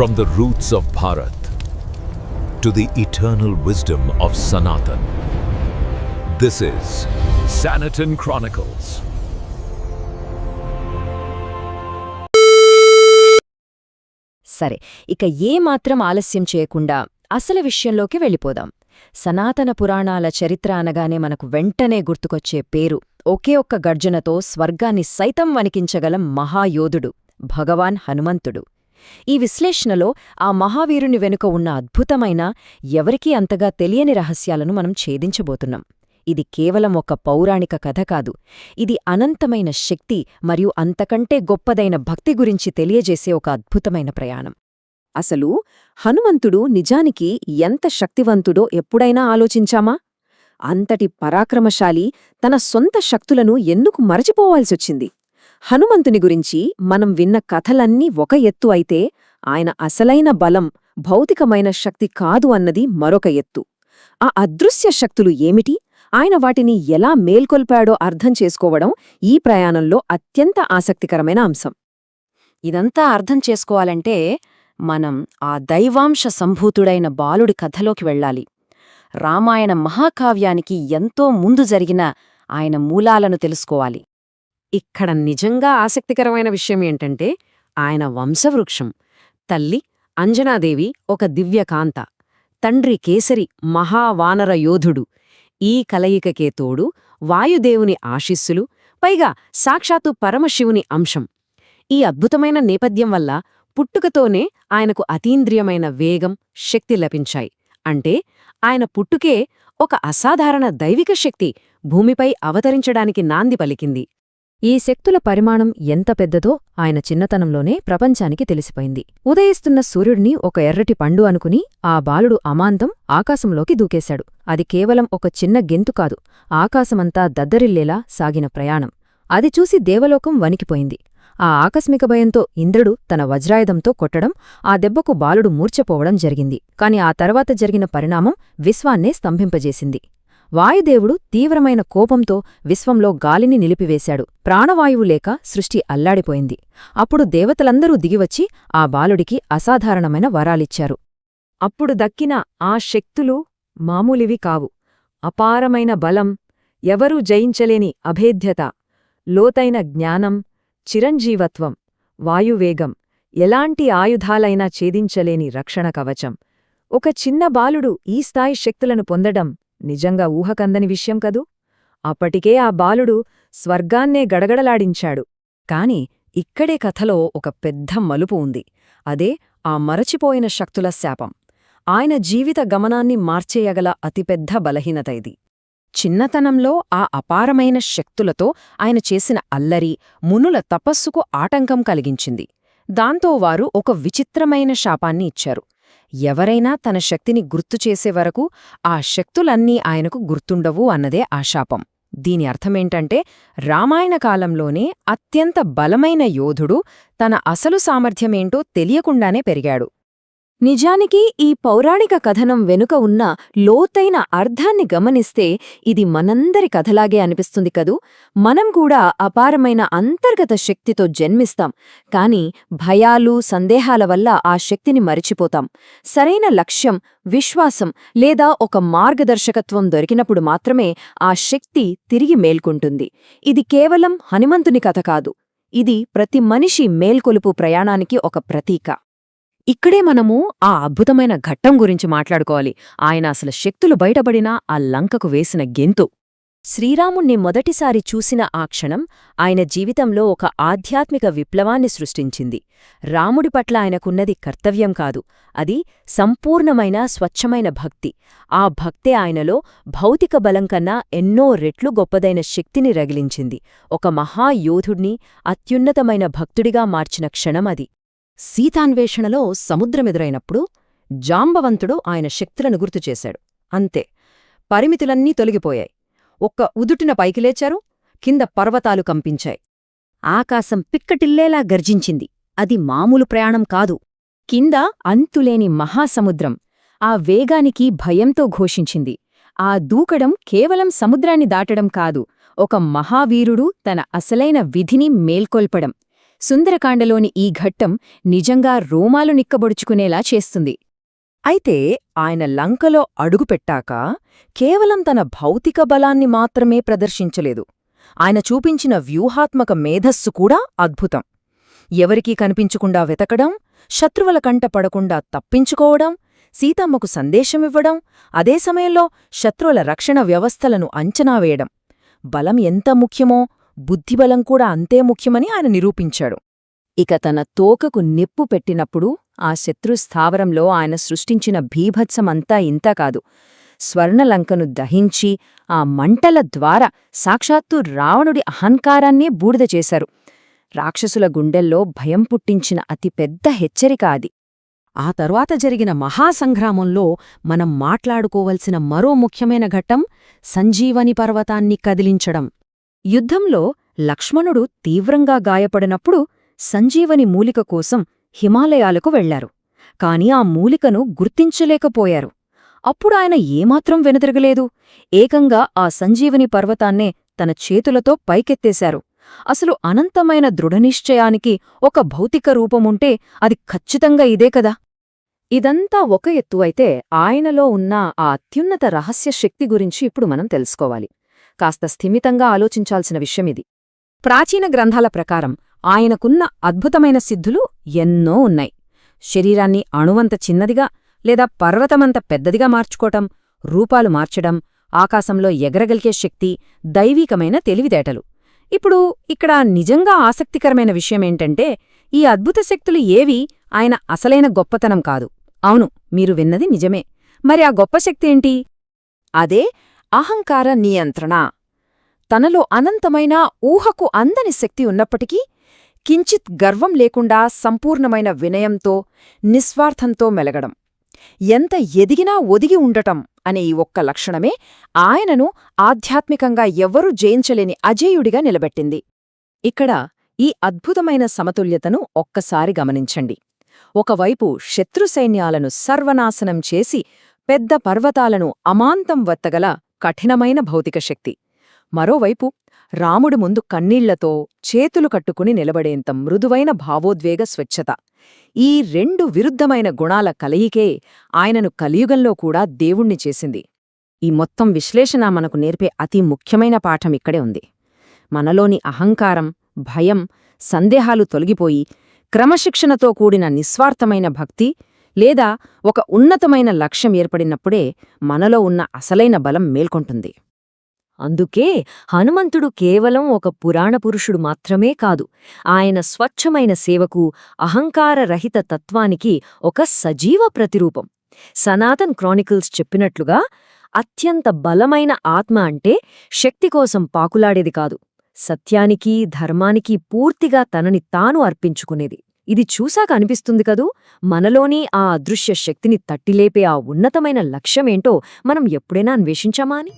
From the roots of Bharat to the eternal wisdom of Sanatan. This is Sanatan Chronicles. సరే, ఇక ఏమాత్రం ఆలస్యం చేయకుండా అసలు విషయంలోకి వెళ్ళిపోదాం. సనాతన పురాణాల చరిత్ర అనగానే మనకు వెంటనే గుర్తుకొచ్చే పేరు ఒకే ఒక్క గర్జనతో స్వర్గాన్ని సైతం వణికించగల మహాయోధుడు భగవాన్ హనుమంతుడు. ఈ విశ్లేషణలో ఆ మహావీరుని వెనుక ఉన్న అద్భుతమైన, ఎవరికీ అంతగా తెలియని రహస్యాలను మనం ఛేదించబోతున్నాం. ఇది కేవలం ఒక పౌరాణిక కథ కాదు. ఇది అనంతమైన శక్తి మరియు అంతకంటే గొప్పదైన భక్తి గురించి తెలియజేసే ఒక అద్భుతమైన ప్రయాణం. అసలు హనుమంతుడు నిజానికి ఎంత శక్తివంతుడో ఎప్పుడైనా ఆలోచించామా? అంతటి పరాక్రమశాలి తన సొంత శక్తులను ఎందుకు మరచిపోవాల్సొచ్చింది? హనుమంతుని గురించి మనం విన్న కథలన్నీ ఒక ఎత్తు అయితే, ఆయన అసలైన బలం భౌతికమైన శక్తి కాదు అన్నది మరొక ఎత్తు. ఆ అదృశ్య శక్తులు ఏమిటి? ఆయన వాటిని ఎలా మేల్కొల్పాడో అర్థం చేసుకోవడం ఈ ప్రయాణంలో అత్యంత ఆసక్తికరమైన అంశం. ఇదంతా అర్థం చేసుకోవాలంటే మనం ఆ దైవాంశ సంభూతుడైన బాలుడి కథలోకి వెళ్ళాలి. రామాయణ మహాకావ్యానికి ఎంతో ముందు జరిగిన ఆయన మూలాలను తెలుసుకోవాలి. ఇక్కడ నిజంగా ఆసక్తికరమైన విషయం ఏంటంటే, ఆయన వంశవృక్షం. తల్లి అంజనాదేవి ఒక దివ్యకాంత, తండ్రి కేసరి మహావానర యోధుడు. ఈ కలయికకే తోడు వాయుదేవుని ఆశీస్సులు, పైగా సాక్షాత్తు పరమశివుని అంశం. ఈ అద్భుతమైన నేపథ్యం వల్ల పుట్టుకతోనే ఆయనకు అతీంద్రియమైన వేగం, శక్తి లభించాయి. అంటే ఆయన పుట్టుకే ఒక అసాధారణ దైవిక శక్తి భూమిపై అవతరించడానికి నాంది పలికింది. ఈ శక్తుల పరిమాణం ఎంత పెద్దదో ఆయన చిన్నతనంలోనే ప్రపంచానికి తెలిసిపోయింది. ఉదయిస్తున్న సూర్యుడిని ఒక ఎర్రటి పండు అనుకుని ఆ బాలుడు అమాంతం ఆకాశంలోకి దూకేశాడు. అది కేవలం ఒక చిన్న గెంతు కాదు, ఆకాశమంతా దద్దరిల్లేలా సాగిన ప్రయాణం. అది చూసి దేవలోకం వణికిపోయింది. ఆ ఆకస్మిక భయంతో ఇంద్రుడు తన వజ్రాయుధంతో కొట్టడం, ఆ దెబ్బకు బాలుడు మూర్ఛపోవడం జరిగింది. కాని ఆ తర్వాత జరిగిన పరిణామం విశ్వాన్నే స్తంభింపజేసింది. వాయుదేవుడు తీవ్రమైన కోపంతో విశ్వంలో గాలిని నిలిపివేశాడు. ప్రాణవాయువు లేక సృష్టి అల్లాడిపోయింది. అప్పుడు దేవతలందరూ దిగివచ్చి ఆ బాలుడికి అసాధారణమైన వరాలిచ్చారు. అప్పుడు దక్కిన ఆ శక్తులు మామూలివి కావు. అపారమైన బలం, ఎవరూ జయించలేని అభేద్యత, లోతైన జ్ఞానం, చిరంజీవత్వం, వాయువేగం, ఎలాంటి ఆయుధాలైనా ఛేదించలేని రక్షణ కవచం. ఒక చిన్న బాలుడు ఈ స్థాయి శక్తులను పొందడం నిజంగా ఊహకందని విషయం కదూ. అప్పటికే ఆ బాలుడు స్వర్గాన్నే గడగడలాడించాడు. కాని ఇక్కడే కథలో ఒక పెద్ద మలుపు ఉంది. అదే ఆ మరచిపోయిన శక్తుల శాపం. ఆయన జీవిత గమనాన్ని మార్చేయగల అతిపెద్ద బలహీనత ఇది. చిన్నతనంలో ఆ అపారమైన శక్తులతో ఆయన చేసిన అల్లరి మునుల తపస్సుకు ఆటంకం కలిగించింది. దాంతో వారు ఒక విచిత్రమైన శాపాన్ని ఇచ్చారు. ఎవరైనా తన శక్తిని గుర్తుచేసే వరకు ఆ శక్తులన్నీ ఆయనకు గుర్తుండవు అన్నదే ఆ శాపం. దీని అర్థమేంటంటే, రామాయణ కాలంలోనే అత్యంత బలమైన యోధుడు తన అసలు సామర్థ్యమేంటో తెలియకుండానే పెరిగాడు. నిజానికి ఈ పౌరాణిక కథనం వెనుక ఉన్న లోతైన అర్థాన్ని గమనిస్తే ఇది మనందరి కథలాగే అనిపిస్తుంది కదూ. మనం కూడా అపారమైన అంతర్గత శక్తితో జన్మిస్తాం, కాని భయాలు, సందేహాల వల్ల ఆ శక్తిని మరిచిపోతాం. సరైన లక్ష్యం, విశ్వాసం లేదా ఒక మార్గదర్శకత్వం దొరికినప్పుడు మాత్రమే ఆ శక్తి తిరిగి మేల్కొంటుంది. ఇది కేవలం హనుమంతుని కథ కాదు, ఇది ప్రతి మనిషి మేల్కొలుపు ప్రయాణానికి ఒక ప్రతీక. ఇక్కడే మనము ఆ అద్భుతమైన ఘట్టం గురించి మాట్లాడుకోవాలి. ఆయన అసలు శక్తులు బయటపడినా ఆ లంకకు వేసిన గెంతు. శ్రీరాముణ్ణి మొదటిసారి చూసిన ఆ క్షణం ఆయన జీవితంలో ఒక ఆధ్యాత్మిక విప్లవాన్ని సృష్టించింది. రాముడి పట్ల ఆయనకున్నది కర్తవ్యం కాదు, అది సంపూర్ణమైన స్వచ్ఛమైన భక్తి. ఆ భక్తే ఆయనలో భౌతిక బలం కన్నా ఎన్నో రెట్లు గొప్పదైన శక్తిని రగిలించింది. ఒక మహాయోధుడ్ని అత్యున్నతమైన భక్తుడిగా మార్చిన క్షణం అది. సీతాన్వేషణలో సముద్రమెదురైనప్పుడు జాంబవంతుడు ఆయన శక్తులను గుర్తుచేశాడు. అంతే, పరిమితులన్నీ తొలగిపోయాయి. ఒక్క ఉదుటిన పైకి లేచారు, కింద పర్వతాలు కంపించాయి. ఆకాశం పిక్కటిల్లేలా గర్జించింది. అది మామూలు ప్రయాణం కాదు, కింద అంతులేని మహాసముద్రం. ఆ వేగానికి భయంతో ఘోషించింది. ఆ దూకడం కేవలం సముద్రాన్ని దాటడం కాదు, ఒక మహావీరుడు తన అసలైన విధిని మేల్కొల్పడం. సుందరకాండలోని ఈ ఘట్టం నిజంగా రోమాలు నిక్కబొడుచుకునేలా చేస్తుంది. అయితే ఆయన లంకలో అడుగుపెట్టాక కేవలం తన భౌతిక బలాన్ని మాత్రమే ప్రదర్శించలేదు. ఆయన చూపించిన వ్యూహాత్మక మేధస్సు కూడా అద్భుతం. ఎవరికీ కనిపించకుండా వెతకడం, శత్రువుల కంట పడకుండా తప్పించుకోవడం, సీతమ్మకు సందేశమివ్వడం, అదే సమయంలో శత్రువుల రక్షణ వ్యవస్థలను అంచనా వేయడం. బలం ఎంత ముఖ్యమో బుద్ధిబలం కూడా అంతే ముఖ్యమని ఆయన నిరూపించాడు. ఇక తన తోకకు నిప్పు పెట్టినప్పుడు ఆ శత్రు స్థావరంలో ఆయన సృష్టించిన భీభత్సమంతా ఇంతా కాదు. స్వర్ణలంకను దహించి ఆ మంటల ద్వారా సాక్షాత్తు రావణుడి అహంకారాన్నే బూడిద చేశారు. రాక్షసుల గుండెల్లో భయం పుట్టించిన అతిపెద్ద హెచ్చరిక అది. ఆ తరువాత జరిగిన మహాసంగ్రామంలో మనం మాట్లాడుకోవలసిన మరో ముఖ్యమైన ఘట్టం సంజీవని పర్వతాన్ని కదిలించడం. యుద్ధంలో లక్ష్మణుడు తీవ్రంగా గాయపడినప్పుడు సంజీవని మూలిక కోసం హిమాలయాలకు వెళ్లారు. కాని ఆ మూలికను గుర్తించలేకపోయారు. అప్పుడాయన ఏమాత్రం వెనుదిరగలేదు. ఏకంగా ఆ సంజీవని పర్వతాన్నే తన చేతులతో పైకెత్తేశారు. అసలు అనంతమైన దృఢనిశ్చయానికి ఒక భౌతిక రూపముంటే అది ఖచ్చితంగా ఇదే కదా. ఇదంతా ఒక ఎత్తు అయితే ఆయనలో ఉన్న ఆ అత్యున్నత రహస్య శక్తి గురించి ఇప్పుడు మనం తెలుసుకోవాలి. కాస్త స్థిమితంగా ఆలోచించాల్సిన విషయమిది. ప్రాచీన గ్రంథాల ప్రకారం ఆయనకున్న అద్భుతమైన సిద్ధులు ఎన్నో ఉన్నాయి. శరీరాన్ని అణువంత చిన్నదిగా లేదా పర్వతమంత పెద్దదిగా మార్చుకోవటం, రూపాలు మార్చడం, ఆకాశంలో ఎగరగలిగే శక్తి, దైవీకమైన తెలివితేటలు. ఇప్పుడు ఇక్కడ నిజంగా ఆసక్తికరమైన విషయమేంటంటే ఈ అద్భుత శక్తులు ఏవీ ఆయన అసలైన గొప్పతనం కాదు. అవును, మీరు విన్నది నిజమే. మరి ఆ గొప్ప శక్తి ఏంటి? అదే అహంకార నియంత్రణ. తనలో అనంతమైన ఊహకు అందని శక్తి ఉన్నప్పటికీ కించిత్ గర్వం లేకుండా సంపూర్ణమైన వినయంతో, నిస్వార్థంతో మెలగడం. ఎంత ఎదిగినా ఒదిగి ఉండటం అనే ఈ ఒక్క లక్షణమే ఆయనను ఆధ్యాత్మికంగా ఎవ్వరూ జయించలేని అజేయుడిగా నిలబెట్టింది. ఇక్కడ ఈ అద్భుతమైన సమతుల్యతను ఒక్కసారి గమనించండి. ఒకవైపు శత్రుసైన్యాలను సర్వనాశనం చేసి పెద్ద పర్వతాలను అమాంతం వత్తగల కఠినమైన భౌతిక శక్తి. మరోవైపు రాముడు ముందు కన్నీళ్లతో చేతులు కట్టుకుని నిలబడేంత మృదువైన భావోద్వేగ స్వచ్ఛత. ఈ రెండు విరుద్ధమైన గుణాల కలయికే ఆయనను కలియుగంలో కూడా దేవుణ్ణి చేసింది. ఈ మొత్తం విశ్లేషణ మనకు నేర్పే అతి ముఖ్యమైన పాఠం ఇక్కడే ఉంది. మనలోని అహంకారం, భయం, సందేహాలు తొలగిపోయి క్రమశిక్షణతో కూడిన నిస్వార్థమైన భక్తి లేదా ఒక ఉన్నతమైన లక్ష్యం ఏర్పడినప్పుడే మనలో ఉన్న అసలైన బలం మేల్కొంటుంది. అందుకే హనుమంతుడు కేవలం ఒక పురాణ పురుషుడు మాత్రమే కాదు, ఆయన స్వచ్ఛమైన సేవకు, అహంకారరహిత తత్వానికి ఒక సజీవ ప్రతిరూపం. సనాతన్ క్రానికల్స్ చెప్పినట్లుగా అత్యంత బలమైన ఆత్మ అంటే శక్తి కోసం పాకులాడేది కాదు, సత్యానికి, ధర్మానికి పూర్తిగా తనని తాను అర్పించుకునేది. ఇది చూశాక అనిపిస్తుంది కదూ, మనలోని ఆ అదృశ్య శక్తిని తట్టిలేపే ఆ ఉన్నతమైన లక్ష్యమేంటో మనం ఎప్పుడైనా అన్వేషించామా అని.